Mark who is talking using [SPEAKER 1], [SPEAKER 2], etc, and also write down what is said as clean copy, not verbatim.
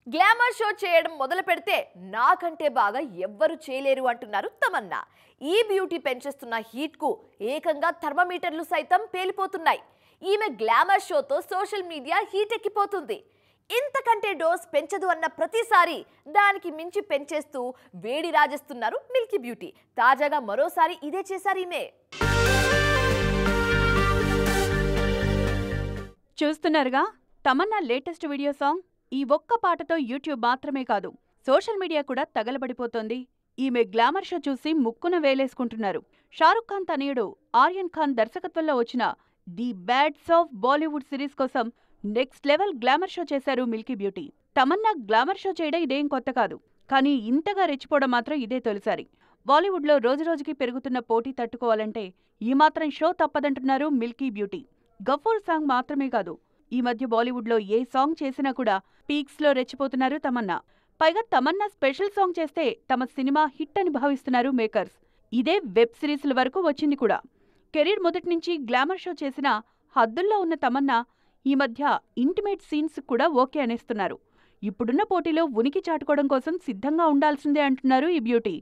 [SPEAKER 1] Glamour show చేయడం మొదలు పెడితే నాకంటే బాగా ఎవ్వరు చేయలేరు అంటున్నారు తమన్నా. ఈ బ్యూటీ పెంచేస్తున్న హీట్ కు ఏకంగా థర్మోమీటర్లు సైతం పేలిపోతున్నాయి. ఈమె గ్లామర్ షోతో సోషల్ మీడియా హీట్ ఎక్కిపోతుంది. ఇంతకంటే డోస్ పెంచదు అన్న ప్రతిసారి దానికి మించి పెంచేస్తూ వేడి రాజేస్తున్నారు మిల్కీ బ్యూటీ. తాజాగా మరోసారి ఇదే చేశారు ఈమె.
[SPEAKER 2] చూస్తున్నారుగా తమన్నా లేటెస్ట్ వీడియో సాంగ్. ఈ ఒక్క పాటతో యూట్యూబ్ మాత్రమే కాదు, సోషల్ మీడియా కూడా తగలబడిపోతోంది. ఈమె గ్లామర్ షో చూసి ముక్కున వేలేసుకుంటున్నారు. షారుఖ్ ఖాన్ తనయుడు ఆర్యన్ ఖాన్ దర్శకత్వంలో వచ్చిన ది బ్యాడ్స్ ఆఫ్ బాలీవుడ్ సిరీస్ కోసం నెక్స్ట్ లెవెల్ గ్లామర్ షో చేశారు Milky beauty. Tamannaah glamour show చేయడం ఇదేం కొత్త కాదు, కానీ ఇంతగా రెచ్చిపోవడం మాత్రం ఇదే తొలిసారి. బాలీవుడ్లో రోజురోజుకి పెరుగుతున్న పోటీ తట్టుకోవాలంటే ఈ మాత్రం షో తప్పదంటున్నారు మిల్కీ బ్యూటీ. గఫూర్ సాంగ్ మాత్రమే కాదు, ఈ మధ్య బాలీవుడ్లో ఏ సాంగ్ చేసినా కూడా పీక్స్లో రెచ్చిపోతున్నారు తమన్నా. పైగా తమన్నా స్పెషల్ సాంగ్ చేస్తే తమ సినిమా హిట్ అని భావిస్తున్నారు మేకర్స్. ఇదే వెబ్ సిరీస్ల వరకు వచ్చింది కూడా. కెరీర్ మొదటి నుంచి గ్లామర్ షో చేసిన హద్దుల్లో ఉన్న తమన్నా ఈ మధ్య ఇంటిమేట్ సీన్స్ కూడా ఓకే అనేస్తున్నారు. ఇప్పుడున్న పోటీలో ఉనికి చాటుకోవడం కోసం సిద్ధంగా ఉండాల్సిందే అంటున్నారు ఈ బ్యూటీ.